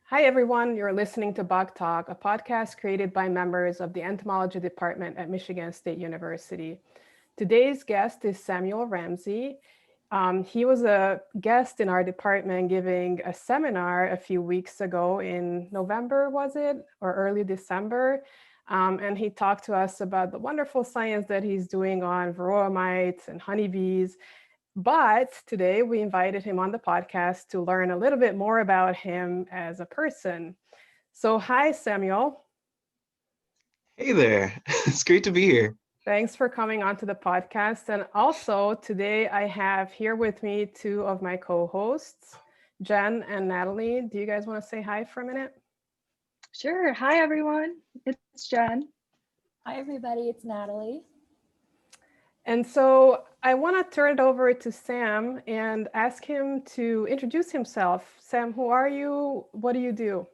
Hi, everyone. You're listening to Bug Talk, a podcast created by members of the entomology department at Michigan State University. Today's guest is Samuel Ramsey. He was a guest in our department giving a seminar a few weeks ago in November, was it, or early December? And he talked to us about the wonderful science that he's doing on varroa mites and honeybees. But today we invited him on the podcast to learn a little bit more about him as a person. So, hi, Samuel. Hey there. It's great to be here. Thanks for coming onto the podcast. And also, today I have here with me two of my co hosts, Jen and Natalie. Do you guys want to say hi for a minute? Sure. Hi, everyone. It's Jen. Hi, everybody. It's Natalie. And so I want to turn it over to Sam and ask him to introduce himself. Sam, who are you? What do you do?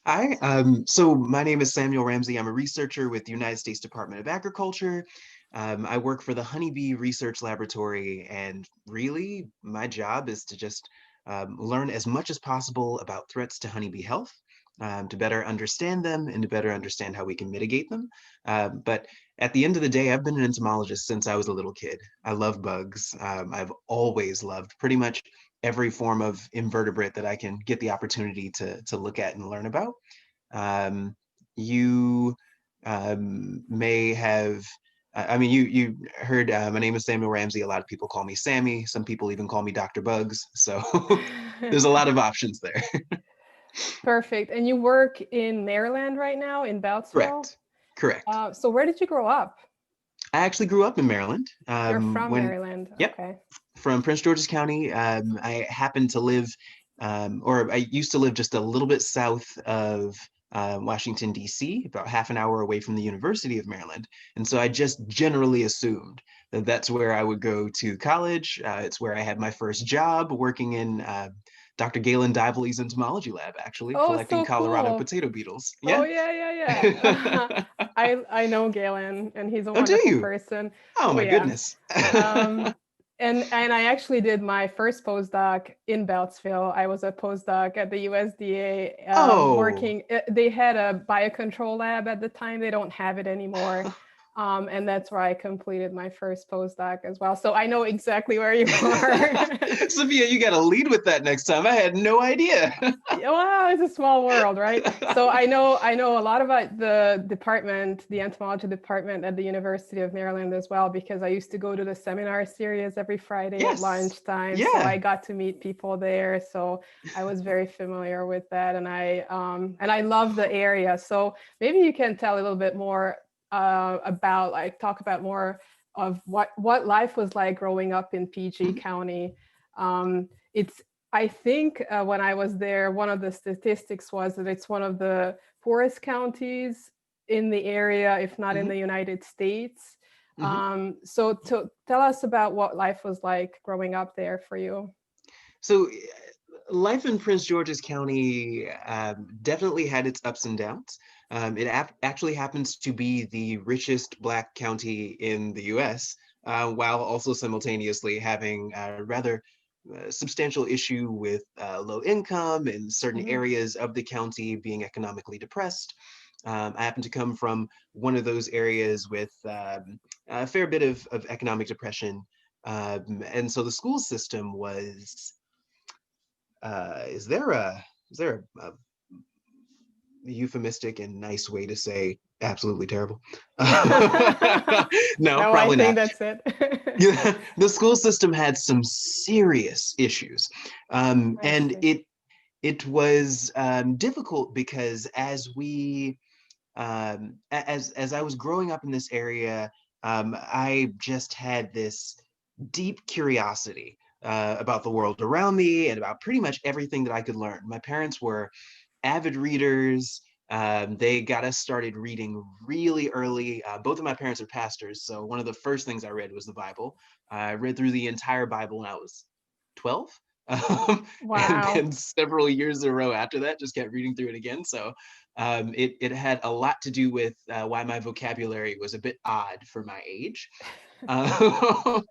Hi. So my name is Samuel Ramsey. I'm a researcher with the United States Department of Agriculture. I work for the Honeybee Research Laboratory, and really my job is to just learn as much as possible about threats to honeybee health, to better understand them and to better understand how we can mitigate them. But at the end of the day, I've been an entomologist since I was a little kid. I love bugs. I've always loved pretty much every form of invertebrate that I can get the opportunity to look at and learn about. You may have, you heard my name is Samuel Ramsey. A lot of people call me Sammy. Some people even call me Dr. Bugs. So there's a lot of options there. Perfect. And you work in Maryland right now, in Beltsville? Correct. Correct. So where did you grow up? I actually grew up in Maryland. You're from When Maryland. Yep, Okay. from Prince George's County. I happened to live, or I used to live just a little bit south of Washington, D.C., about half an hour away from the University of Maryland. And so I just generally assumed that that's where I would go to college. It's where I had my first job working in Dr. Galen Dively's entomology lab, actually, Oh, collecting so Colorado cool. potato beetles. Oh Yeah. yeah, yeah, yeah. I know Galen, and he's a Oh, do wonderful you? person. Oh, Oh my yeah. goodness. Um, and I actually did my first postdoc in Beltsville. I was a postdoc at the USDA, Oh. working. They had a biocontrol lab at the time. They don't have it anymore. And that's where I completed my first postdoc as well. So I know exactly where you are. Sophia, you got to lead with that next time. I had no idea. Yeah, well, it's a small world, right? So I know a lot about the department, the entomology department at the University of Maryland as well, because I used to go to the seminar series every Friday at Yes. lunchtime. So Yeah. I got to meet people there. So I was very familiar with that, and I love the area. So maybe you can tell a little bit more about, like, talk about more of what life was like growing up in PG Mhm. County. It's I think when I was there, one of the statistics was that it's one of the poorest counties in the area, if not in Mhm. the United States. Mhm. So to tell us about what life was like growing up there for you. So, life in Prince George's County definitely had its ups and downs. It actually happens to be the richest Black county in the US, while also simultaneously having a rather substantial issue with low income and certain Mhm. areas of the county being economically depressed. I happen to come from one of those areas with a fair bit of economic depression. And so the school system was is there a euphemistic and nice way to say absolutely terrible? No, No, I probably think not. that's it. Yeah, the school system had some serious issues, I and see. it was difficult because as I was growing up in this area, I just had this deep curiosity about the world around me and about pretty much everything that I could learn. My parents were avid readers. They got us started reading really early. Both of my parents are pastors, so one of the first things I read was the Bible. I read through the entire Bible when I was 12. And Wow. then several years in a row after that, just kept reading through it again. So it had a lot to do with why my vocabulary was a bit odd for my age. Um,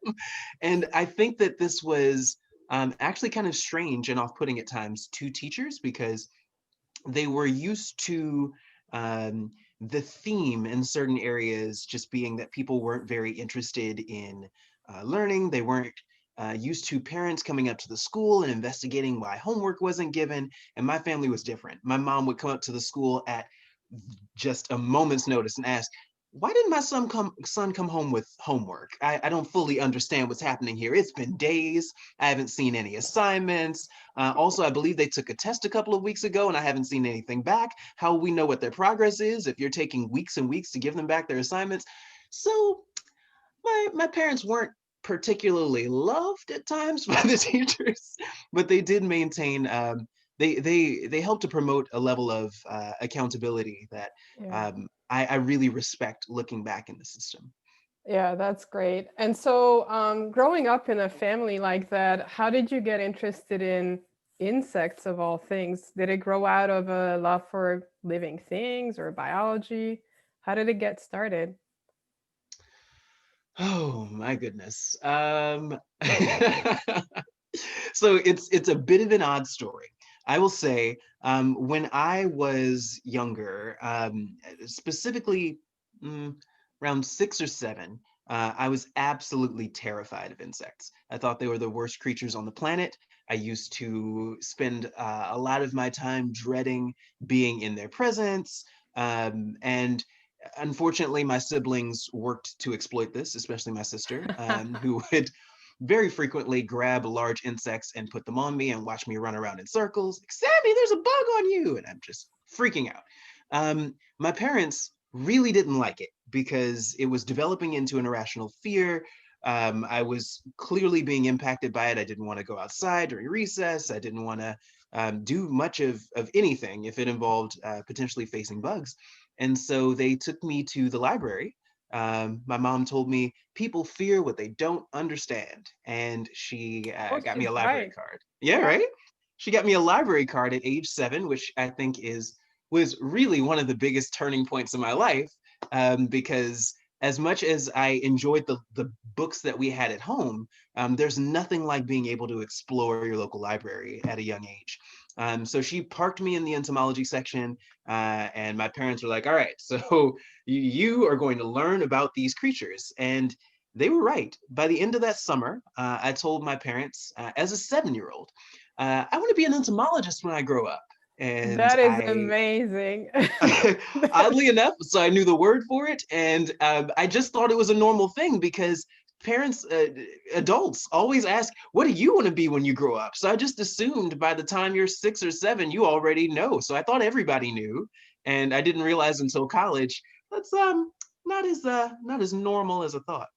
and I think that this was actually kind of strange and off-putting at times to teachers because they were used to the theme in certain areas just being that people weren't very interested in learning. They weren't used to parents coming up to the school and investigating why homework wasn't given. And my family was different. My mom would come up to the school at just a moment's notice and ask, why didn't my son come home with homework? I don't fully understand what's happening here. It's been days. I haven't seen any assignments. Also, I believe they took a test a couple of weeks ago and I haven't seen anything back. How will we know what their progress is if you're taking weeks and weeks to give them back their assignments? So my parents weren't particularly loved at times by the teachers, but they did maintain they helped to promote a level of accountability that Yeah. I really respect looking back in the system. Yeah, that's great. And so, growing up in a family like that, how did you get interested in insects of all things? Did it grow out of a love for living things or biology? How did it get started? Oh my goodness. So it's a bit of an odd story. I will say, when I was younger, specifically around 6 or 7, I was absolutely terrified of insects. I thought they were the worst creatures on the planet. I used to spend a lot of my time dreading being in their presence. And unfortunately, my siblings worked to exploit this, especially my sister, who would very frequently grab large insects and put them on me and watch me run around in circles. Like, Sammy, there's a bug on you. And I'm just freaking out. My parents really didn't like it because it was developing into an irrational fear. I was clearly being impacted by it. I didn't want to go outside during recess. I didn't want to do much of anything if it involved potentially facing bugs. And so they took me to the library. My mom told me people fear what they don't understand, and she Oh, got me she's a library right. card. Yeah, Yeah. right. She got me a library card at age 7, which I think was really one of the biggest turning points in my life, because as much as I enjoyed the books that we had at home, there's nothing like being able to explore your local library at a young age. So she parked me in the entomology section, and my parents were like, all right, so you are going to learn about these creatures. And they were right. By the end of that summer, I told my parents, as a 7-year-old, I want to be an entomologist when I grow up. And That is I, amazing. oddly enough, so I knew the word for it. And I just thought it was a normal thing because parents, adults always ask, what do you want to be when you grow up? So I just assumed by the time you're 6 or 7, you already know. So I thought everybody knew. And I didn't realize until college, that's not as normal as I thought.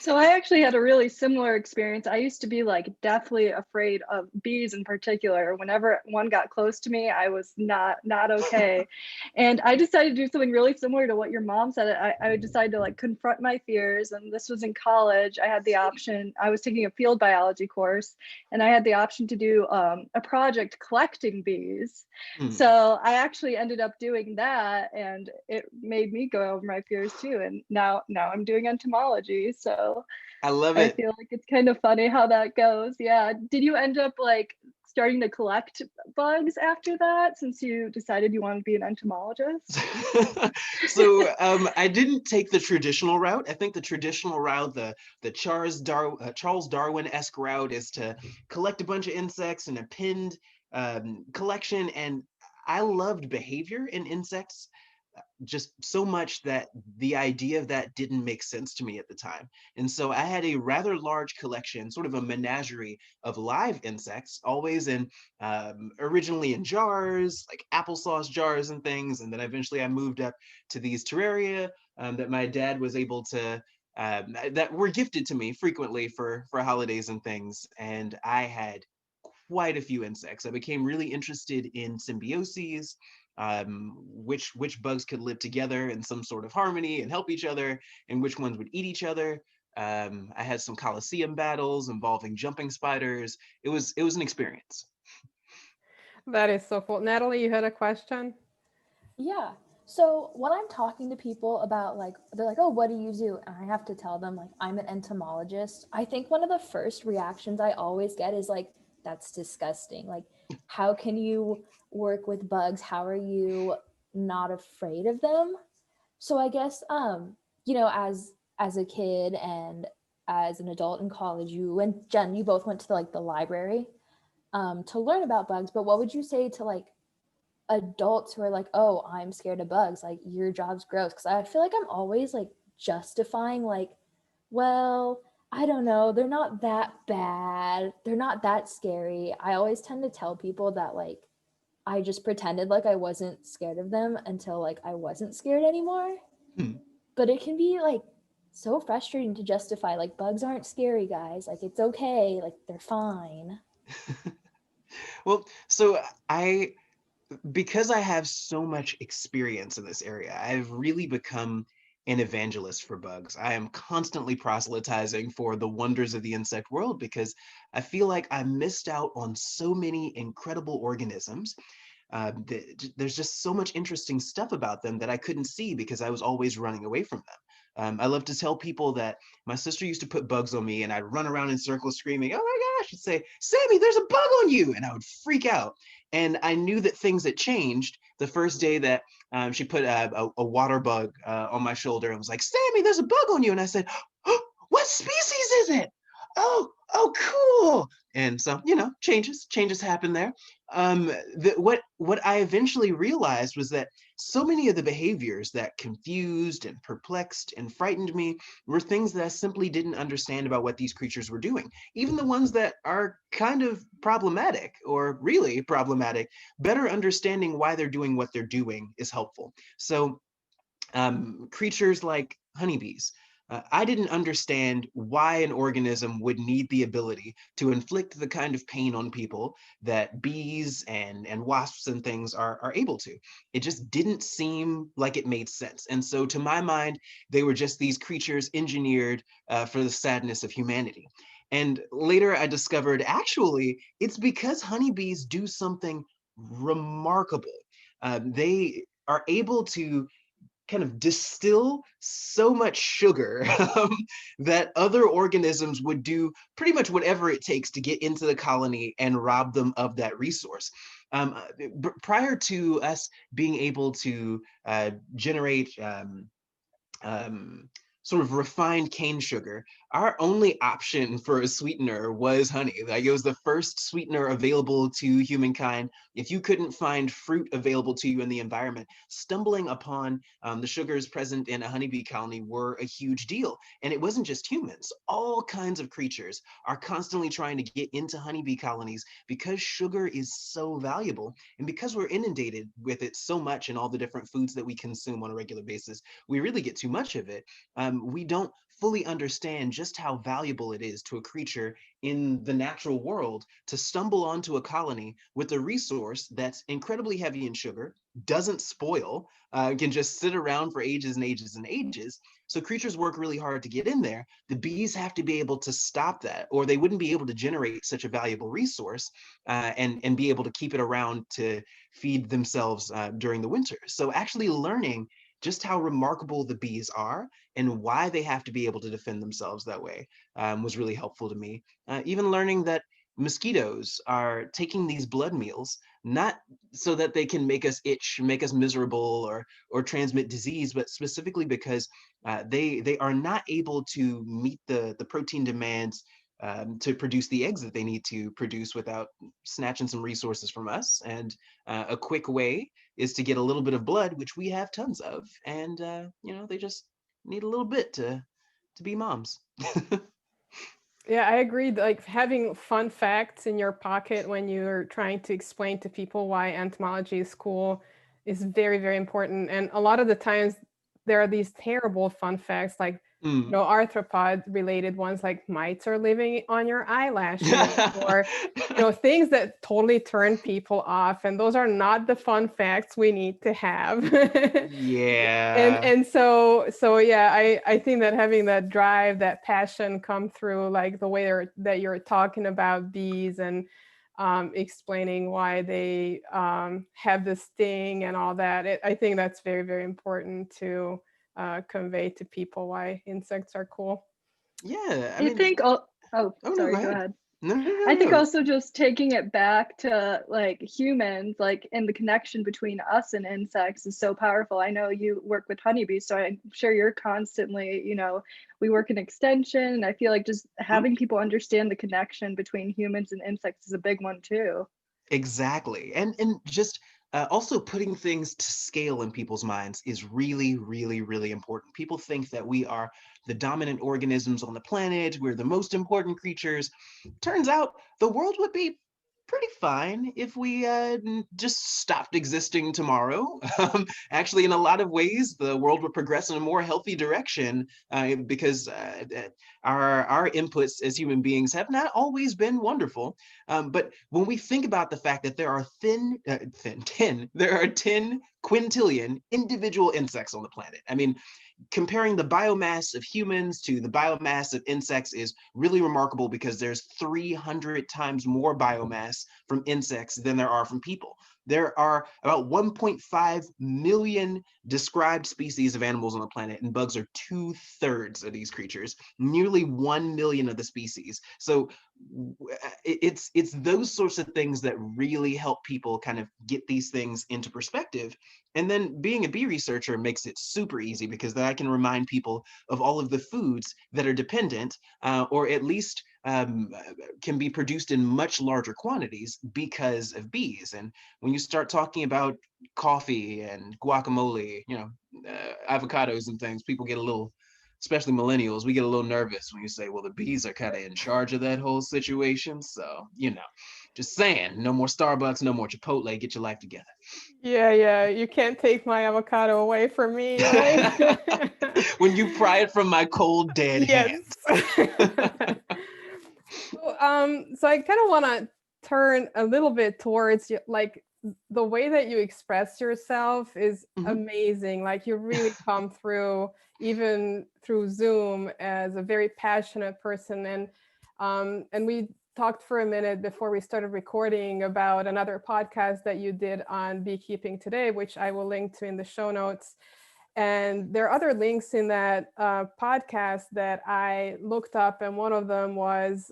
So I actually had a really similar experience. I used to be like deathly afraid of bees in particular. Whenever one got close to me, I was not okay. And I decided to do something really similar to what your mom said. I decided to like confront my fears. And this was in college. I had the option, I was taking a field biology course, and I had the option to do a project collecting bees. Hmm. So I actually ended up doing that, and it made me go over my fears too. And now I'm doing entomology. So I love I it. feel like it's kind of funny how that goes. Yeah. Did you end up like starting to collect bugs after that, since you decided you wanted to be an entomologist? So I didn't take the traditional route. I think the traditional route, the Charles Darwin-esque route, is to collect a bunch of insects in a pinned collection. And I loved behavior in insects just so much that the idea of that didn't make sense to me at the time. And so I had a rather large collection, sort of a menagerie of live insects, always in originally in jars, like applesauce jars and things. And then eventually I moved up to these terraria that my dad was able to that were gifted to me frequently for holidays and things. And I had quite a few insects. I became really interested in symbioses, which bugs could live together in some sort of harmony and help each other, and which ones would eat each other. I had some Colosseum battles involving jumping spiders. It was an experience. That is so cool. Natalie, you had a question? Yeah. So when I'm talking to people about like, they're like, oh, what do you do? And I have to tell them like, I'm an entomologist. I think one of the first reactions I always get is like, that's disgusting. Like, how can you work with bugs? How are you not afraid of them? So I guess, as a kid and as an adult in college, you and Jen, you both went to the library to learn about bugs. But what would you say to like adults who are like, oh, I'm scared of bugs, like your job's gross? Because I feel like I'm always like justifying like, well, I don't know, they're not that bad, they're not that scary. I always tend to tell people that like I just pretended like I wasn't scared of them until like I wasn't scared anymore. Hmm. But it can be like so frustrating to justify like bugs aren't scary, guys, like it's okay, like they're fine. Well, so because I have so much experience in this area, I've really become an evangelist for bugs. I am constantly proselytizing for the wonders of the insect world because I feel like I missed out on so many incredible organisms. There's just so much interesting stuff about them that I couldn't see because I was always running away from them. I love to tell people that my sister used to put bugs on me and I'd run around in circles screaming, oh my gosh, she'd say, Sammy, there's a bug on you. And I would freak out. And I knew that things had changed the first day that she put a water bug on my shoulder and was like, Sammy, there's a bug on you. And I said, oh, what species is it? Oh, cool. And so, changes happen there. What I eventually realized was that so many of the behaviors that confused and perplexed and frightened me were things that I simply didn't understand about what these creatures were doing. Even the ones that are kind of problematic or really problematic, better understanding why they're doing what they're doing is helpful. So creatures like honeybees. I didn't understand why an organism would need the ability to inflict the kind of pain on people that bees and wasps and things are able to. It just didn't seem like it made sense. And so to my mind, they were just these creatures engineered for the sadness of humanity. And later I discovered actually it's because honeybees do something remarkable. They are able to kind of distill so much sugar that other organisms would do pretty much whatever it takes to get into the colony and rob them of that resource. Prior to us being able to generate um, sort of refined cane sugar, our only option for a sweetener was honey. Like it was the first sweetener available to humankind. If you couldn't find fruit available to you in the environment, stumbling upon the sugars present in a honeybee colony were a huge deal. And it wasn't just humans. All kinds of creatures are constantly trying to get into honeybee colonies because sugar is so valuable. And because we're inundated with it so much in all the different foods that we consume on a regular basis, we really get too much of it. We don't fully understand just how valuable it is to a creature in the natural world to stumble onto a colony with a resource that's incredibly heavy in sugar, doesn't spoil, can just sit around for ages and ages and ages. So creatures work really hard to get in there. The bees have to be able to stop that, or they wouldn't be able to generate such a valuable resource and be able to keep it around to feed themselves during the winter. So actually learning just how remarkable the bees are and why they have to be able to defend themselves that way was really helpful to me. Even learning that mosquitoes are taking these blood meals not so that they can make us itch, make us miserable, or transmit disease, but specifically because they are not able to meet the protein demands to produce the eggs that they need to produce without snatching some resources from us. And a quick way is to get a little bit of blood, which we have tons of, and they just need a little bit to be moms. Yeah, I agree. Like having fun facts in your pocket when you're trying to explain to people why entomology is cool is very, very important. And a lot of the times there are these terrible fun facts, like arthropod related ones, like mites are living on your eyelashes, or things that totally turn people off. And those are not the fun facts we need to have. Yeah. And so yeah, I think that having that drive, that passion come through, like the way that you're talking about bees, and explaining why they have this sting and all that. I think that's very, very important to convey to people why insects are cool. Yeah, I I mean, think, oh, oh no, go sorry, go ahead. ahead. No, no, no, I think no. also just taking it back to like humans, like, and the connection between us and insects is so powerful. I know you work with honeybees, so I'm sure you're constantly, we work in extension, and I feel like just Mhm. having people understand the connection between humans and insects is a big one too. Exactly. And just also putting things to scale in people's minds is really, really, really important. People think that we are the dominant organisms on the planet, we're the most important creatures. Turns out the world would be pretty fine if we just stopped existing tomorrow. Actually, in a lot of ways, the world would progress in a more healthy direction because our inputs as human beings have not always been wonderful. But when we think about the fact that there are 10 quintillion individual insects on the planet, I mean, comparing the biomass of humans to the biomass of insects is really remarkable because there's 300 times more biomass from insects than there are from people. There are about 1.5 million described species of animals on the planet, and bugs are 2/3 of these creatures, nearly 1 million of the species. So it's those sorts of things that really help people kind of get these things into perspective. And then being a bee researcher makes it super easy because then I can remind people of all of the foods that are dependent, or at least can be produced in much larger quantities because of bees. And when you start talking about coffee and guacamole, avocados and things, people get a little, especially millennials, we get a little nervous when you say, well, the bees are kind of in charge of that whole situation. So, just saying, no more Starbucks, no more Chipotle, get your life together. Yeah, you can't take my avocado away from me, right? When you pry it from my cold, dead Yes. hands. So I kind of want to turn a little bit towards you, like the way that you express yourself is Mhm. amazing. Like you really come through, even through Zoom, as a very passionate person. And we talked for a minute before we started recording about another podcast that you did on beekeeping today, which I will link to in the show notes. And there are other links in that podcast that I looked up, and one of them was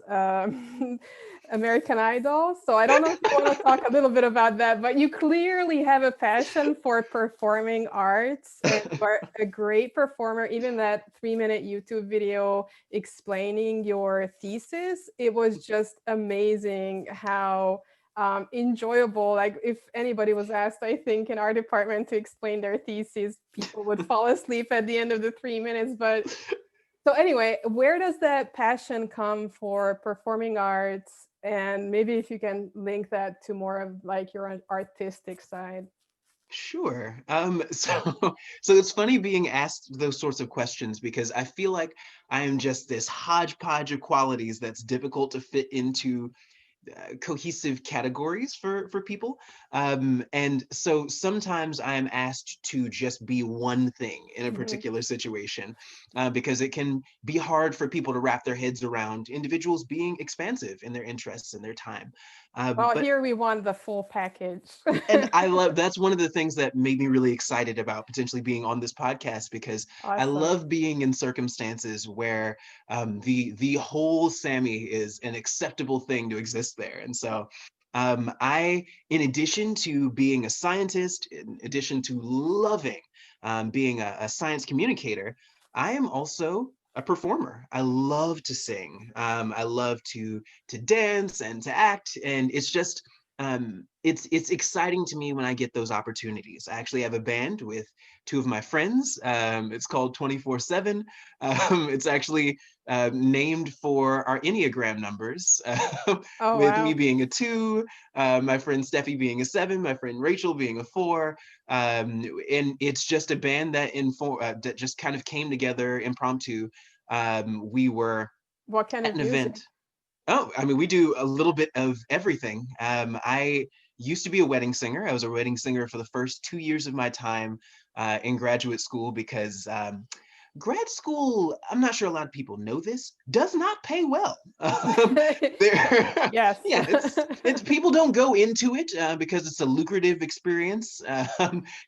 American Idol. So I don't know if you want to talk a little bit about that, but you clearly have a passion for performing arts, and you are a great performer. Even that 3-minute YouTube video explaining your thesis, it was just amazing how enjoyable. Like if anybody was asked, I think in our department to explain their thesis, people would fall asleep at the end of the 3 minutes. But so anyway, where does that passion come for performing arts? And maybe if you can link that to more of like your artistic side. Sure. So it's funny being asked those sorts of questions because I feel like I am just this hodgepodge of qualities that's difficult to fit into cohesive categories for people, and so sometimes I am asked to just be one thing in a Mhm. particular situation, because it can be hard for people to wrap their heads around individuals being expansive in their interests and their time. Well, But here we want the full package. and I love, that's one of the things that made me really excited about potentially being on this podcast, because I Awesome. love being in circumstances where the whole Sammy is an acceptable thing to exist there. And so I, in addition to being a scientist, in addition to loving being a science communicator, I am also a performer. I love to sing. I love to dance and to act, and it's just it's exciting to me when I get those opportunities. I actually have a band with two of my friends. It's called 24/7. It's actually named for our Enneagram numbers, Oh, with me wow. being a 2, my friend Steffi being a 7, my friend Rachel being a 4. And it's just a band that just kind of came together impromptu. We were What kind at of an music? event. Oh, I mean, we do a little bit of everything. I used to be a wedding singer. I was a wedding singer for the first 2 years of my time in graduate school because grad school, I'm not sure a lot of people know this, does not pay well. There, Yes. yeah, it's people don't go into it because it's a lucrative experience.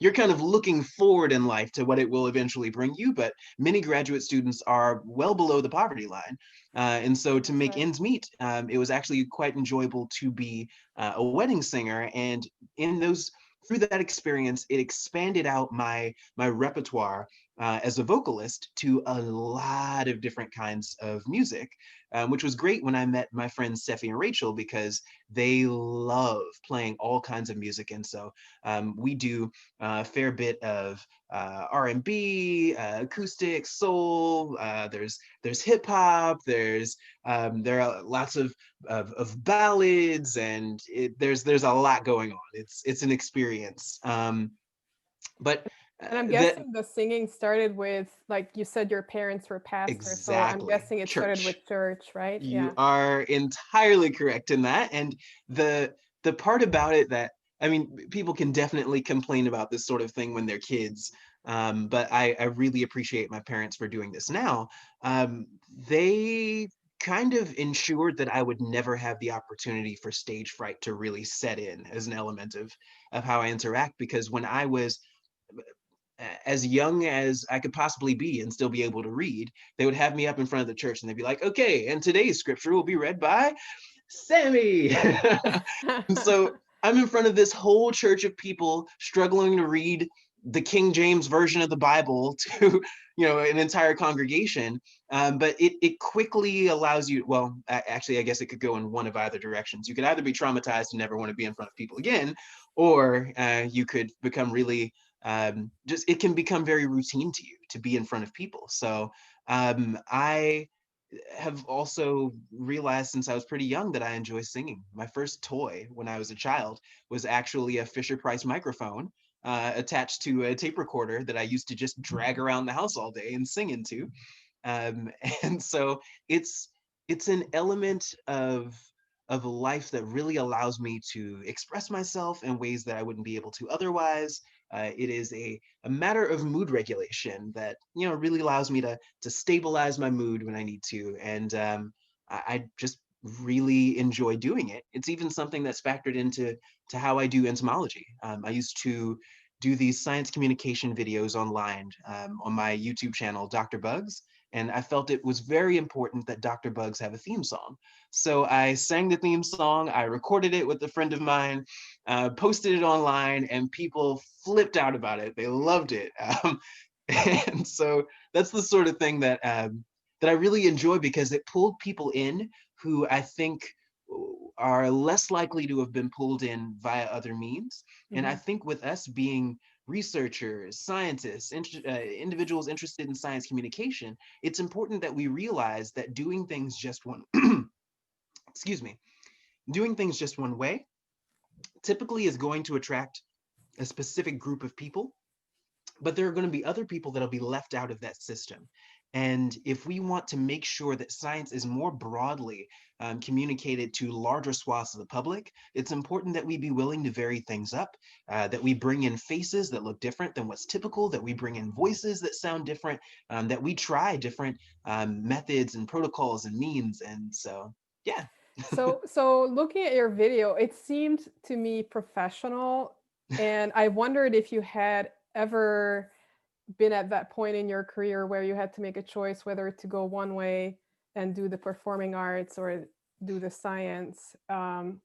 You're kind of looking forward in life to what it will eventually bring you, but many graduate students are well below the poverty line. And so to That's make right. ends meet, it was actually quite enjoyable to be a wedding singer. And in those, through that experience, it expanded out my repertoire as a vocalist to a lot of different kinds of music, which was great when I met my friends Steffi and Rachel, because they love playing all kinds of music. And so we do a fair bit of R&B, acoustic, soul. There's hip hop. There are lots of ballads, and there's a lot going on. It's an experience. But And I'm that guessing the singing started with, like you said, your parents were pastors, so I'm exactly guessing it started church. with church, right? You Yeah. are entirely correct in that. And the part about it that, I mean, people can definitely complain about this sort of thing when they're kids. But I really appreciate my parents for doing this now. They kind of ensured that I would never have the opportunity for stage fright to really set in as an element of how I interact. Because when I was as young as I could possibly be and still be able to read, they would have me up in front of the church and they'd be like, okay, and today's scripture will be read by Sammy. And so I'm in front of this whole church of people struggling to read the King James version of the Bible to, an entire congregation. But it quickly allows you, well, actually, I guess it could go in one of either directions. You could either be traumatized and never want to be in front of people again, or you could become really, just, it can become very routine to you to be in front of people. So I have also realized since I was pretty young that I enjoy singing. My first toy when I was a child was actually a Fisher-Price microphone attached to a tape recorder that I used to just drag around the house all day and sing into. Um, and so it's an element of life that really allows me to express myself in ways that I wouldn't be able to otherwise. It is a matter of mood regulation that really allows me to stabilize my mood when I need to, and I just really enjoy doing it. It's even something that's factored into how I do entomology. I used to do these science communication videos online on my YouTube channel, Dr. Bugs, and I felt it was very important that Dr. Bugs have a theme song. So I sang the theme song, I recorded it with a friend of mine, posted it online, and people flipped out about it. They loved it. And so that's the sort of thing that I really enjoy, because it pulled people in who I think are less likely to have been pulled in via other means. And I think with us being researchers, scientists, individuals interested in science communication, it's important that we realize that doing things just one, excuse me, doing things just one way typically is going to attract a specific group of people, but there are going to be other people that'll be left out of that system. And if we want to make sure that science is more broadly communicated to larger swaths of the public, it's important that we be willing to vary things up, that we bring in faces that look different than what's typical, that we bring in voices that sound different, that we try different methods and protocols and means. And so, yeah. So looking at your video, it seemed to me professional, and I wondered if you had ever been at that point in your career where you had to make a choice whether to go one way and do the performing arts or do the science,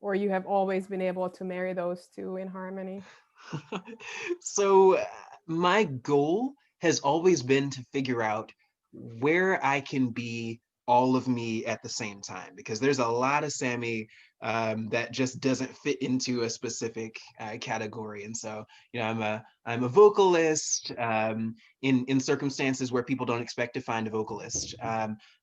or you have always been able to marry those two in harmony. So my goal has always been to figure out where I can be all of me at the same time, because there's a lot of Sammy that just doesn't fit into a specific category. And so, I'm a vocalist in circumstances where people don't expect to find a vocalist.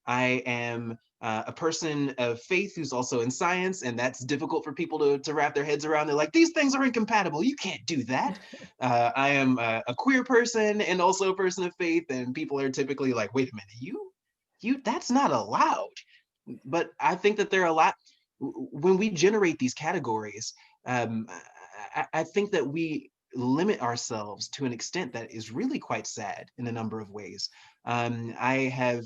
I am a person of faith who's also in science, and that's difficult for people to wrap their heads around. They're like, these things are incompatible. You can't do that. I am a queer person and also a person of faith, and people are typically like, wait a minute, that's not allowed. But I think that there are a lot, when we generate these categories, I think that we limit ourselves to an extent that is really quite sad in a number of ways. I have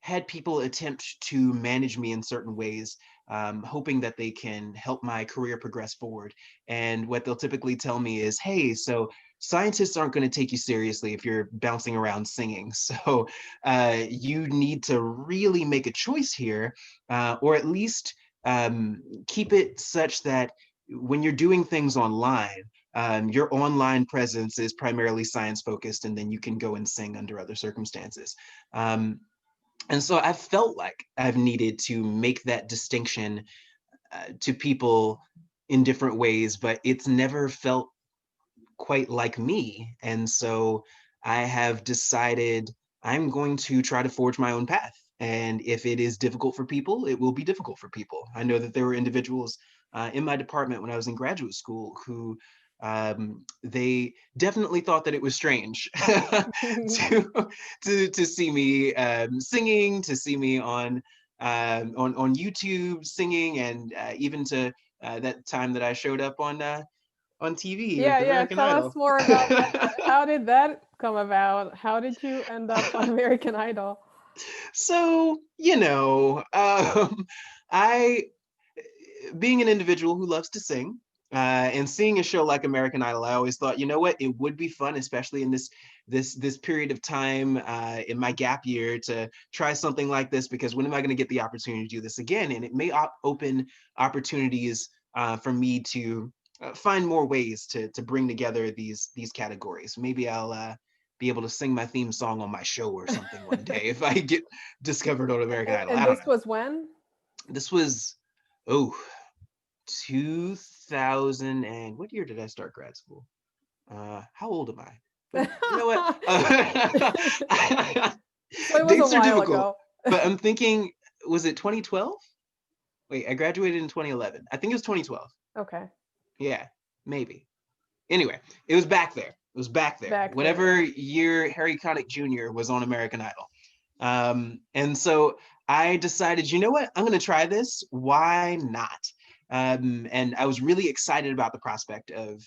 had people attempt to manage me in certain ways, hoping that they can help my career progress forward. And what they'll typically tell me is, hey, so scientists aren't going to take you seriously if you're bouncing around singing. So you need to really make a choice here, or at least keep it such that when you're doing things online, your online presence is primarily science focused, and then you can go and sing under other circumstances. And so I felt like I've needed to make that distinction to people in different ways, but it's never felt quite like me. And so I have decided I'm going to try to forge my own path. And if it is difficult for people, it will be difficult for people. I know that there were individuals in my department when I was in graduate school who they definitely thought that it was strange to see me singing, to see me on YouTube singing, and even to that time that I showed up on TV with Yeah, American tell us Idol. more about that. How did that come about? How did you end up on American Idol? So, I, being an individual who loves to sing, and seeing a show like American Idol, I always thought, you know what, it would be fun, especially in this period of time in my gap year, to try something like this, because when am I going to get the opportunity to do this again? And it may open opportunities for me to find more ways to bring together these categories. Maybe I'll be able to sing my theme song on my show or something one day if I get discovered on American Idol. And I don't this know. was when? This was, oh, 2000, and what year did I start grad school? How old am I? You know what? So it was a Dates are while difficult, ago. but I'm thinking, was it 2012? Wait, I graduated in 2011. I think it was 2012. Okay. Yeah, maybe. Anyway, it was back there. It was back there. Back there, Whatever yeah. year Harry Connick Jr. was on American Idol. And so I decided, you know what? I'm going to try this. Why not? And I was really excited about the prospect of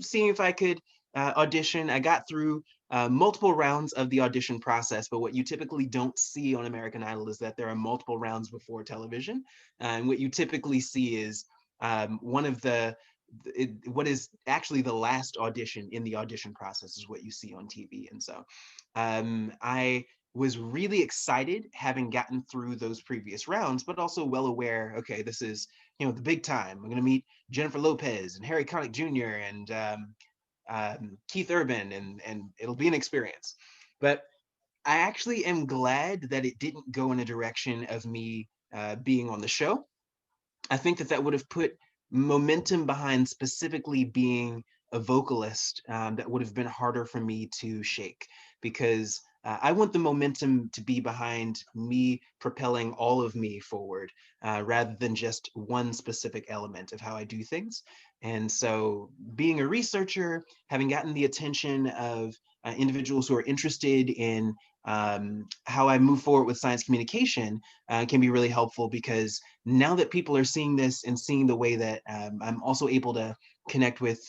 seeing if I could audition. I got through multiple rounds of the audition process, but what you typically don't see on American Idol is that there are multiple rounds before television. And what you typically see is one of what is actually the last audition in the audition process is what you see on TV. And so I was really excited having gotten through those previous rounds, but also well aware, okay, this is, the big time. I'm going to meet Jennifer Lopez and Harry Connick Jr. and Keith Urban, and it'll be an experience. But I actually am glad that it didn't go in a direction of me being on the show. I think that would have put momentum behind specifically being a vocalist, that would have been harder for me to shake, because I want the momentum to be behind me propelling all of me forward, rather than just one specific element of how I do things. And so being a researcher, having gotten the attention of individuals who are interested in how I move forward with science communication, can be really helpful, because now that people are seeing this and seeing the way that I'm also able to connect with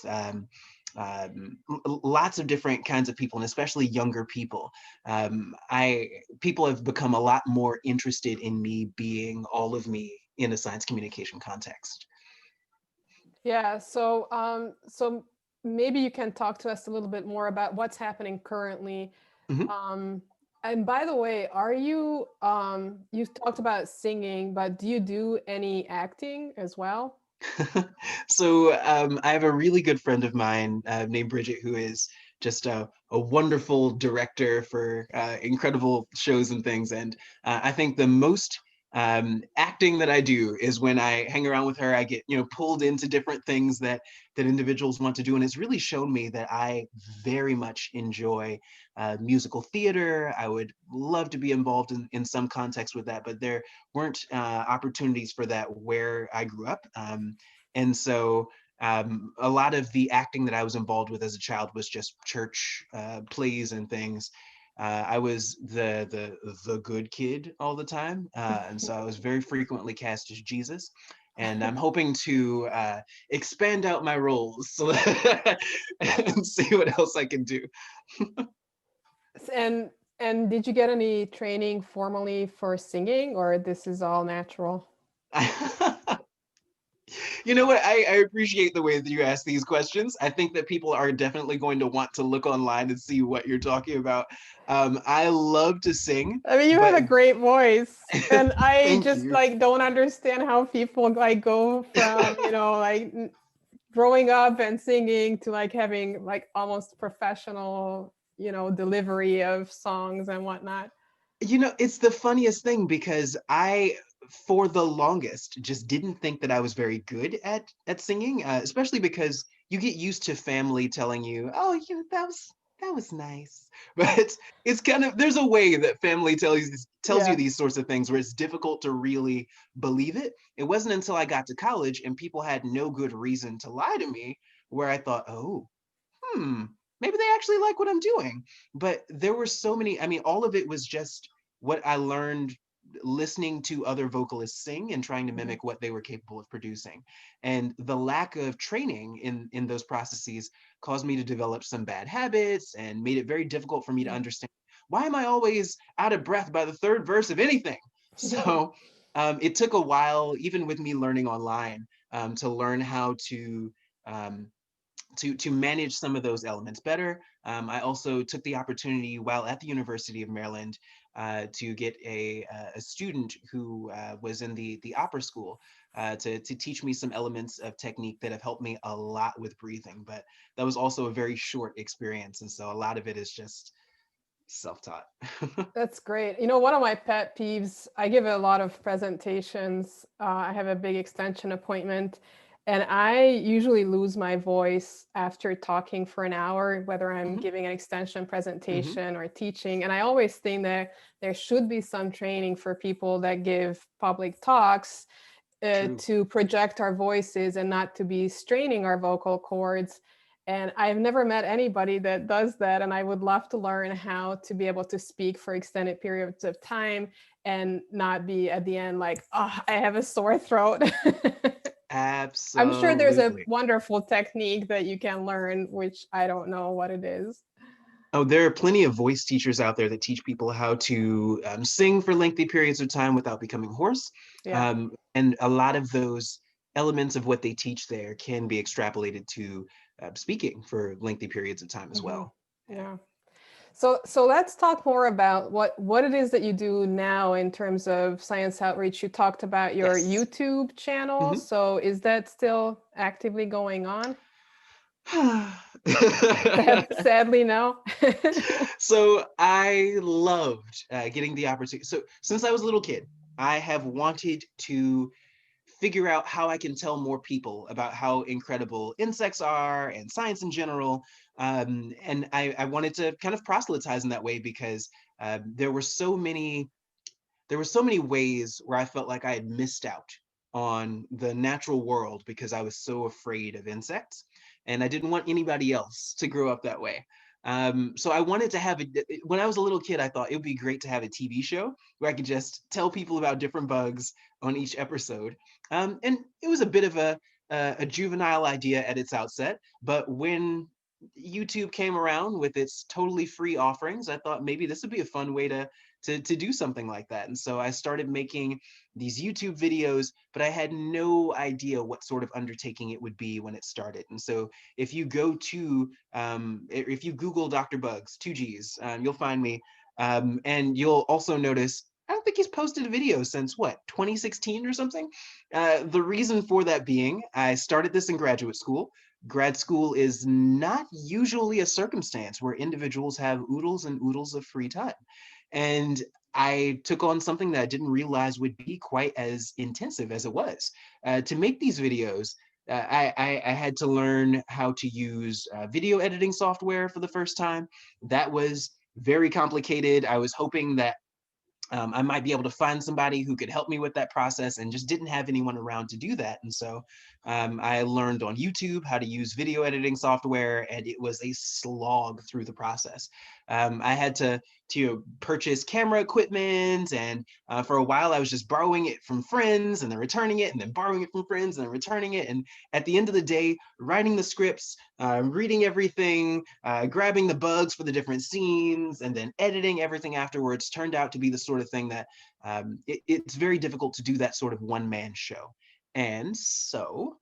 lots of different kinds of people, and especially younger people, people have become a lot more interested in me being all of me in a science communication context. Yeah, so maybe you can talk to us a little bit more about what's happening currently. Mhm. And by the way, are you you talked about singing, but do you do any acting as well? So I have a really good friend of mine named Bridget, who is just a wonderful director for incredible shows and things. And I think the most acting that I do is when I hang around with her. I get pulled into different things that individuals want to do, and it's really shown me that I very much enjoy musical theater. I would love to be involved in some context with that, but there weren't opportunities for that where I grew up. And so a lot of the acting that I was involved with as a child was just church plays and things. I was the good kid all the time, and so I was very frequently cast as Jesus. And I'm hoping to expand out my roles so and see what else I can do. And did you get any training formally for singing, or this is all natural? You know what? I appreciate the way that you ask these questions. I think that people are definitely going to want to look online and see what you're talking about. I love to sing, I mean, you have but a great voice, and I thank just you. like don't understand how people like go from, like growing up and singing to like having like almost professional, delivery of songs and whatnot. You know, it's the funniest thing because I, for the longest, just didn't think that I was very good at singing, especially because you get used to family telling you, "Oh, that was nice," but it's kind of there's a way that family tells you Yeah. these sorts of things where it's difficult to really believe it. It wasn't until I got to college and people had no good reason to lie to me where I thought, "Oh, maybe they actually like what I'm doing." But there were so many, I mean, all of it was just what I learned listening to other vocalists sing and trying to Mhm. mimic what they were capable of producing. And the lack of training in those processes caused me to develop some bad habits and made it very difficult for me to Yeah. understand, why am I always out of breath by the third verse of anything? So it took a while, even with me learning online, to learn how um, to manage some of those elements better. I also took the opportunity while at the University of Maryland to get a student who was in the opera school to teach me some elements of technique that have helped me a lot with breathing. But that was also a very short experience, and so a lot of it is just self-taught. That's great. One of my pet peeves, I give a lot of presentations. I have a big extension appointment, and I usually lose my voice after talking for an hour, whether I'm Mhm, giving an extension mhm, presentation or teaching. And I always think that there should be some training for people that give public talks true. to project our voices and not to be straining our vocal cords. And I've never met anybody that does that. And I would love to learn how to be able to speak for extended periods of time and not be at the end like, oh, I have a sore throat. I'm sure there's a Absolutely. wonderful technique that you can learn, which I don't know what it is. Oh, there are plenty of voice teachers out there that teach people how to sing for lengthy periods of time without becoming hoarse. Yeah. And a lot of those elements of what they teach there can be extrapolated to speaking for lengthy periods of time as Mhm. well. Yeah. Yeah. So let's talk more about what it is that you do now in terms of science outreach. You talked about your Yes. YouTube channel. Mhm. So is that still actively going on? Sadly, no. So I loved getting the opportunity. So since I was a little kid, I have wanted to figure out how I can tell more people about how incredible insects are and science in general. And I wanted to kind of proselytize in that way because there were so many ways where I felt like I had missed out on the natural world because I was so afraid of insects, and I didn't want anybody else to grow up that way. So I wanted to have when I was a little kid, I thought it would be great to have a TV show where I could just tell people about different bugs on each episode. And it was a bit of a juvenile idea at its outset, but when YouTube came around with its totally free offerings, I thought maybe this would be a fun way to do something like that. And so I started making these YouTube videos, but I had no idea what sort of undertaking it would be when it started. And so if you go to, if you Google Dr. Bugs, 2Gs, you'll find me. And you'll also notice, I don't think he's posted a video since what, 2016 or something? The reason for that being, I started this in graduate school. Grad school is not usually a circumstance where individuals have oodles and oodles of free time. And I took on something that I didn't realize would be quite as intensive as it was. To make these videos, I had to learn how to use video editing software for the first time. That was very complicated. I was hoping that I might be able to find somebody who could help me with that process and just didn't have anyone around to do that. And so I learned on YouTube how to use video editing software, and it was a slog through the process. I had to purchase camera equipment, and for a while I was just borrowing it from friends and then returning it, and then borrowing it from friends and then returning it. And at the end of the day, writing the scripts, reading everything, grabbing the bugs for the different scenes, and then editing everything afterwards turned out to be the sort of thing that it's very difficult to do that sort of one-man show. And so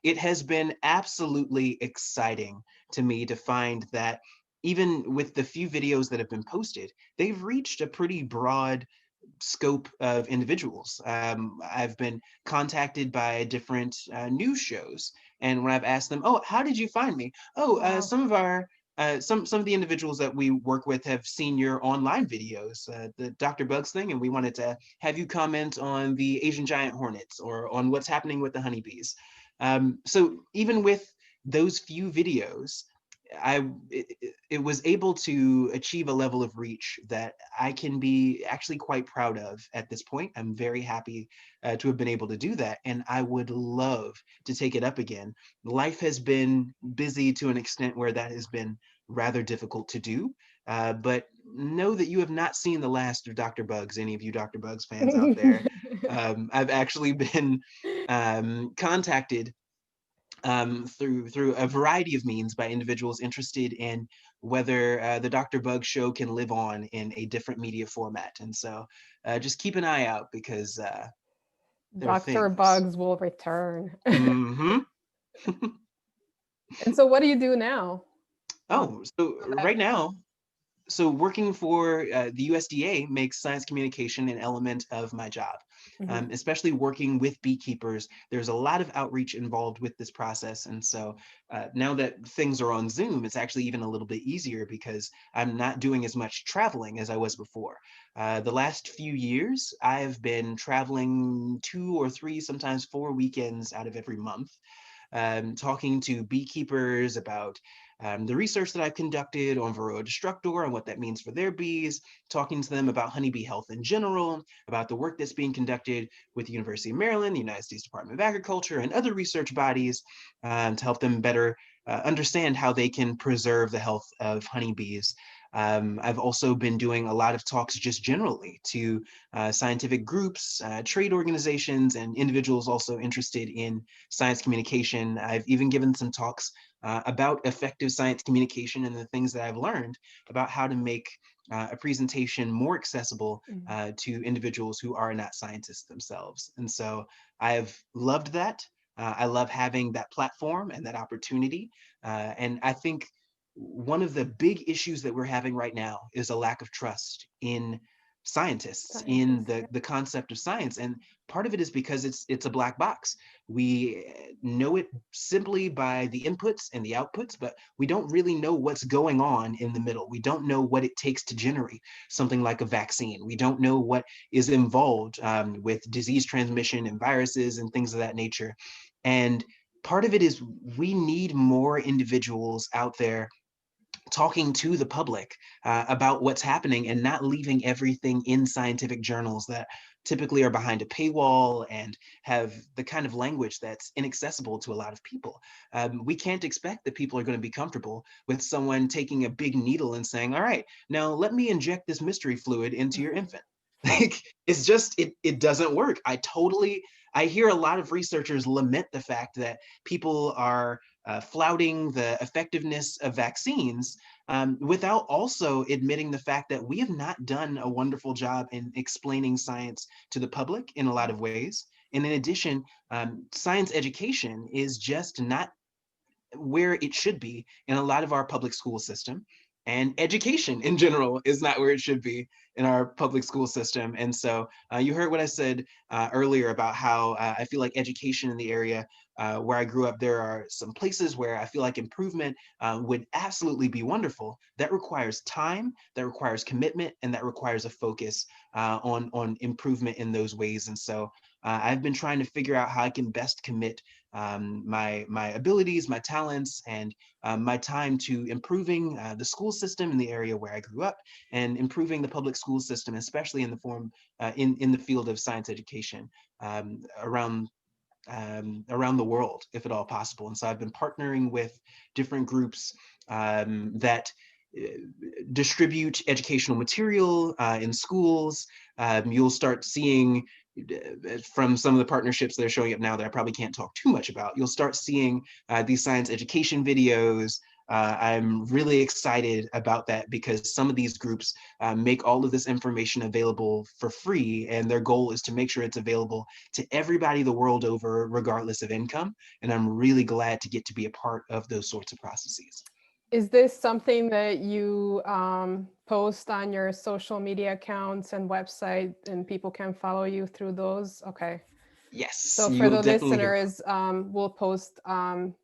it has been absolutely exciting to me to find that even with the few videos that have been posted, they've reached a pretty broad scope of individuals. I've been contacted by different news shows, and when I've asked them, "Oh, how did you find me?" "Oh, Wow. some of our some of the individuals that we work with have seen your online videos, the Dr. Bugs thing, and we wanted to have you comment on the Asian giant hornets or on what's happening with the honeybees." So even with those few videos, it was able to achieve a level of reach that I can be actually quite proud of at this point. I'm very happy to have been able to do that, and I would love to take it up again. Life has been busy to an extent where that has been rather difficult to do, but know that you have not seen the last of Dr. Bugs, any of you Dr. Bugs fans out there. I've actually been contacted through a variety of means by individuals interested in whether the Dr. Bug show can live on in a different media format. And so just keep an eye out, because there are Dr. things. Bugs will return. Hmm. And so, what do you do now? Oh, so Go back. right now, so working for the USDA makes science communication an element of my job, Mhm. especially working with beekeepers. There's a lot of outreach involved with this process. And so now that things are on Zoom, it's actually even a little bit easier because I'm not doing as much traveling as I was before. The last few years, I've been traveling 2 or 3, sometimes 4 weekends out of every month, talking to beekeepers about the research that I've conducted on Varroa destructor and what that means for their bees, talking to them about honeybee health in general, about the work that's being conducted with the University of Maryland, the United States Department of Agriculture, and other research bodies to help them better understand how they can preserve the health of honeybees. I've also been doing a lot of talks just generally to scientific groups, trade organizations, and individuals also interested in science communication. I've even given some talks about effective science communication and the things that I've learned about how to make a presentation more accessible Mhm. to individuals who are not scientists themselves. And so I have loved that. I love having that platform and that opportunity. And I think one of the big issues that we're having right now is a lack of trust in scientists, in Scientists. Yeah. the concept of science. And part of it is because it's a black box. We know it simply by the inputs and the outputs, but we don't really know what's going on in the middle. We don't know what it takes to generate something like a vaccine. We don't know what is involved with disease transmission and viruses and things of that nature. And part of it is we need more individuals out there talking to the public about what's happening and not leaving everything in scientific journals that typically are behind a paywall and have the kind of language that's inaccessible to a lot of people. We can't expect that people are going to be comfortable with someone taking a big needle and saying, "All right, now let me inject this mystery fluid into your infant." Like, it's just, it doesn't work. I hear a lot of researchers lament the fact that people are flouting the effectiveness of vaccines without also admitting the fact that we have not done a wonderful job in explaining science to the public in a lot of ways. And in addition, science education is just not where it should be in a lot of our public school system. And education in general is not where it should be in our public school system. And so you heard what I said earlier about how I feel like education in the area where I grew up, there are some places where I feel like improvement would absolutely be wonderful. That requires time, that requires commitment, and that requires a focus on improvement in those ways. And so I've been trying to figure out how I can best commit my abilities, my talents, and my time to improving the school system in the area where I grew up, and improving the public school system, especially in the form in the field of science education around around the world, if at all possible. And so I've been partnering with different groups that distribute educational material in schools. You'll start seeing from some of the partnerships that are showing up now that I probably can't talk too much about, you'll start seeing these science education videos. I'm really excited about that because some of these groups make all of this information available for free, and their goal is to make sure it's available to everybody the world over, regardless of income. And I'm really glad to get to be a part of those sorts of processes. Is this something that you post on your social media accounts and website, and people can follow you through those? Okay. Yes. So for the listeners, we'll post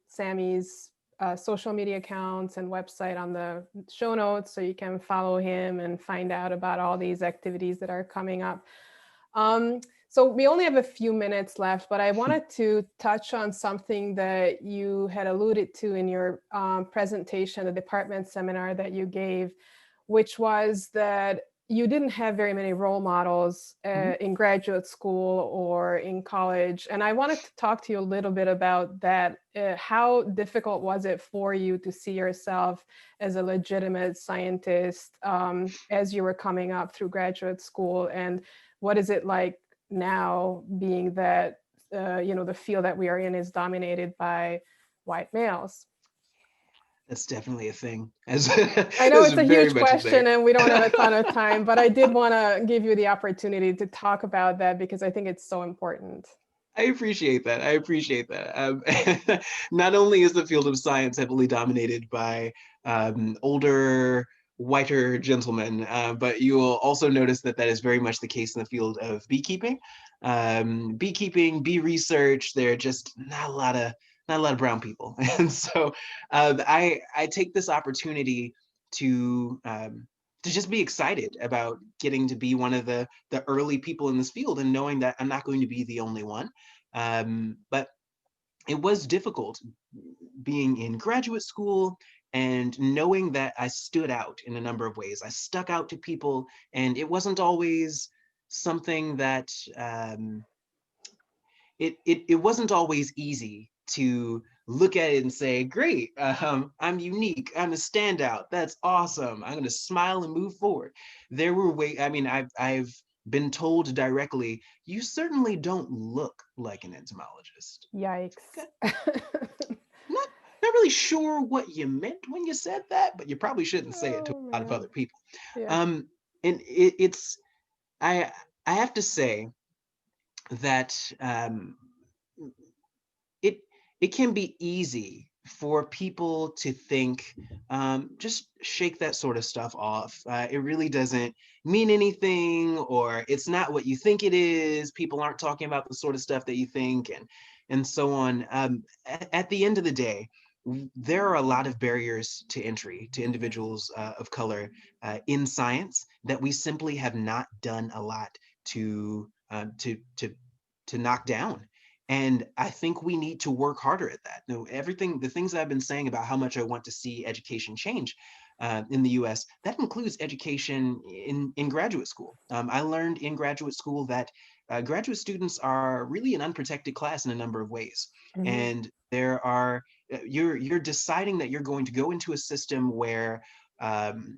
Sammy's social media accounts and website on the show notes, so you can follow him and find out about all these activities that are coming up. So we only have a few minutes left, but I wanted to touch on something that you had alluded to in your presentation, the department seminar that you gave, which was that you didn't have very many role models in graduate school or in college. And I wanted to talk to you a little bit about that. How difficult was it for you to see yourself as a legitimate scientist as you were coming up through graduate school? And what is it like now, being that the field that we are in is dominated by white males? That's definitely a thing. I know it's a huge question and we don't have a ton of time, but I did want to give you the opportunity to talk about that because I think it's so important. I appreciate that. I appreciate that. Not only is the field of science heavily dominated by older, whiter gentlemen, but you will also notice that that is very much the case in the field of beekeeping. Beekeeping, bee research, there are just not a lot of brown people. And so I take this opportunity to just be excited about getting to be one of the early people in this field and knowing that I'm not going to be the only one. But it was difficult being in graduate school and knowing that I stood out in a number of ways. I stuck out to people, and it wasn't always something that it wasn't always easy to look at it and say, great, I'm unique, I'm a standout, that's awesome, I'm gonna smile and move forward. There were ways, I mean, I've been told directly, you certainly don't look like an entomologist. Yikes. Not really sure what you meant when you said that, but you probably shouldn't say it to a lot of other people. Yeah. And I have to say that it can be easy for people to think, just shake that sort of stuff off. It really doesn't mean anything, or it's not what you think it is. People aren't talking about the sort of stuff that you think, and so on. At the end of the day, there are a lot of barriers to entry to individuals of color in science that we simply have not done a lot to knock down. And I think we need to work harder at that. The things that I've been saying about how much I want to see education change in the US, that includes education in graduate school. I learned in graduate school that graduate students are really an unprotected class in a number of ways. Mhm. And you're deciding that you're going to go into a system where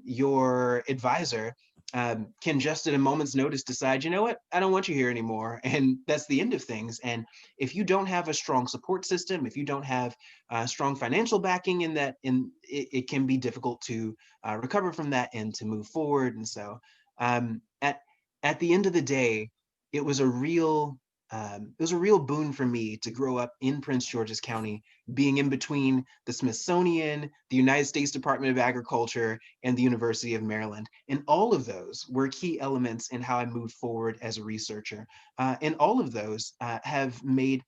your advisor can just at a moment's notice decide, you know what, I don't want you here anymore. And that's the end of things. And if you don't have a strong support system, if you don't have strong financial backing in that, it can be difficult to recover from that and to move forward. And so at the end of the day, it was a real boon for me to grow up in Prince George's County, being in between the Smithsonian, the United States Department of Agriculture, and the University of Maryland. And all of those were key elements in how I moved forward as a researcher. And all of those have made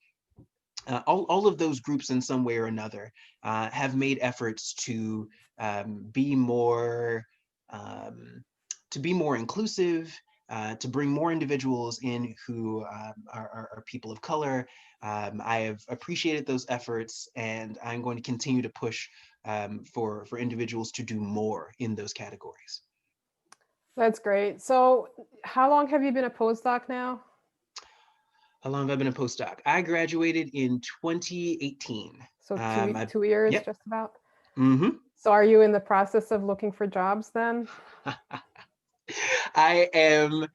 all of those groups in some way or another have made efforts to be more inclusive, to bring more individuals in who are people of color. I have appreciated those efforts, and I'm going to continue to push for individuals to do more in those categories. That's great. So how long have you been a postdoc now? How long have I been a postdoc? I graduated in 2018. So 2 years, yep. just about. Mm-hmm. So are you in the process of looking for jobs then? I am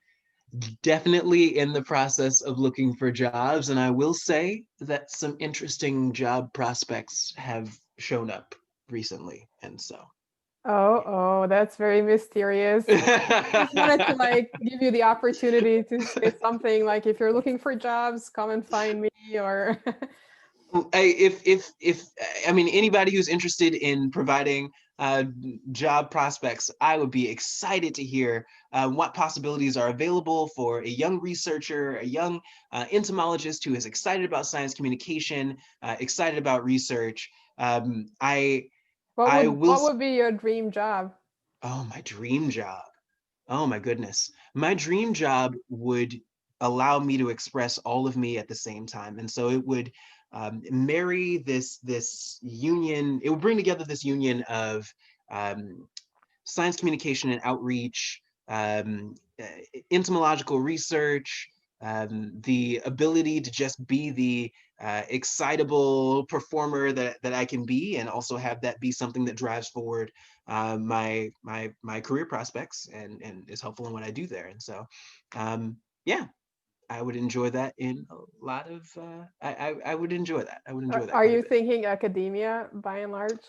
definitely in the process of looking for jobs, and I will say that some interesting job prospects have shown up recently, and so. Oh, that's very mysterious. Just wanted to like give you the opportunity to say something like if you're looking for jobs, come and find me or If I mean anybody who's interested in providing job prospects, I would be excited to hear what possibilities are available for a young researcher, a young entomologist who is excited about science communication, excited about research. I will. what would be your dream job? Oh, my dream job. Oh my goodness. My dream job would allow me to express all of me at the same time. And so it would marry this union, it would bring together this union of um, science communication and outreach, entomological research, the ability to just be the excitable performer that I can be, and also have that be something that drives forward my career prospects and is helpful in what I do there. And so, yeah, I would enjoy that in a lot of. I would enjoy that. I would enjoy that Are quite a you bit. thinking academia by and large?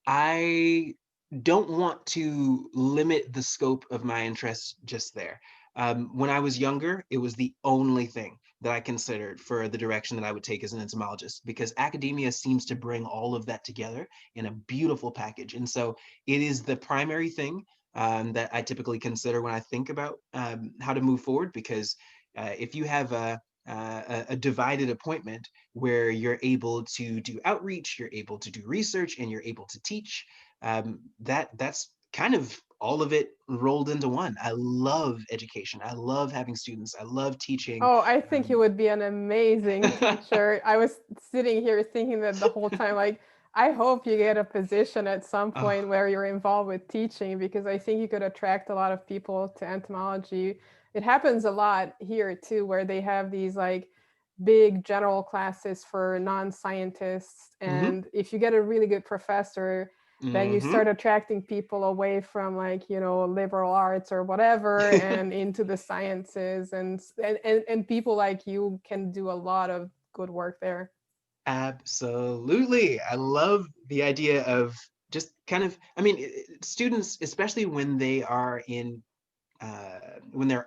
I don't want to limit the scope of my interests just there. When I was younger, it was the only thing that I considered for the direction that I would take as an entomologist, because academia seems to bring all of that together in a beautiful package. And so it is the primary thing that I typically consider when I think about how to move forward, because if you have a divided appointment where you're able to do outreach, you're able to do research, and you're able to teach, that's kind of all of it rolled into one. I love education. I love having students. I love teaching. Oh, I think you would be an amazing teacher. I was sitting here thinking that the whole time, like, I hope you get a position at some Oh, point where you're involved with teaching because I think you could attract a lot of people to entomology. It happens a lot here too, where they have these like big general classes for non-scientists. mm-hmm, And if you get a really good professor, then you mm-hmm. start attracting people away from like liberal arts or whatever and into the sciences and people like you can do a lot of good work there. Absolutely. I love the idea of just kind of, I mean, students, especially when they're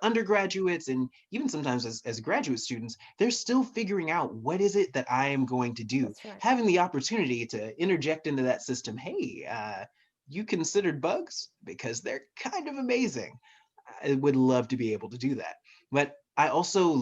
undergraduates, and even sometimes as graduate students, they're still figuring out what is it that I am going to do. That's right. Having the opportunity to interject into that system, hey, you considered bugs? Because they're kind of amazing. I would love to be able to do that. But I also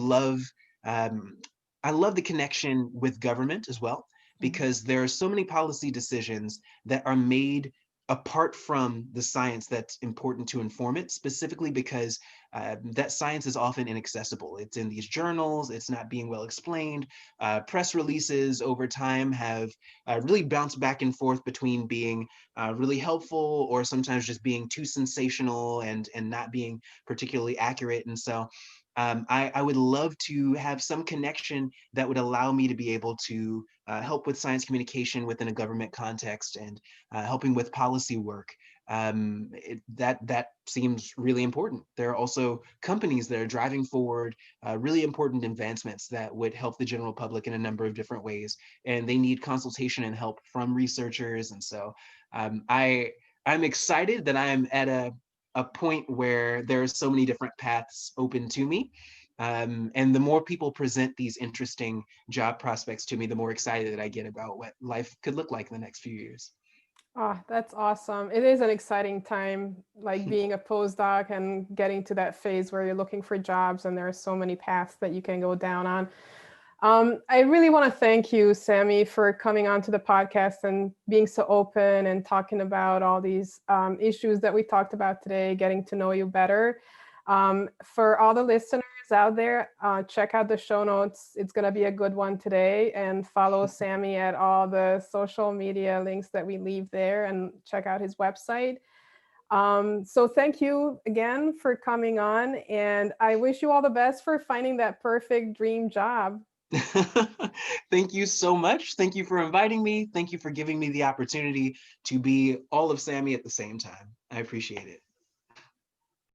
um, love the connection with government as well, Mhm. because there are so many policy decisions that are made apart from the science that's important to inform it, specifically because that science is often inaccessible. It's in these journals, it's not being well explained. Press releases over time have really bounced back and forth between being really helpful or sometimes just being too sensational and not being particularly accurate. And so I would love to have some connection that would allow me to be able to help with science communication within a government context, and helping with policy work. That seems really important. There are also companies that are driving forward really important advancements that would help the general public in a number of different ways, and they need consultation and help from researchers. And so I'm excited that I'm at a point where there are so many different paths open to me. And the more people present these interesting job prospects to me, the more excited that I get about what life could look like in the next few years. Oh, that's awesome. It is an exciting time, like being a postdoc and getting to that phase where you're looking for jobs and there are so many paths that you can go down on. I really want to thank you, Sammy, for coming onto the podcast and being so open and talking about all these issues that we talked about today, getting to know you better. For all the listeners out there, check out the show notes. It's going to be a good one today. And follow Sammy at all the social media links that we leave there and check out his website. So thank you again for coming on. And I wish you all the best for finding that perfect dream job. Thank you so much. Thank you for inviting me. Thank you for giving me the opportunity to be all of Sammy at the same time. I appreciate it.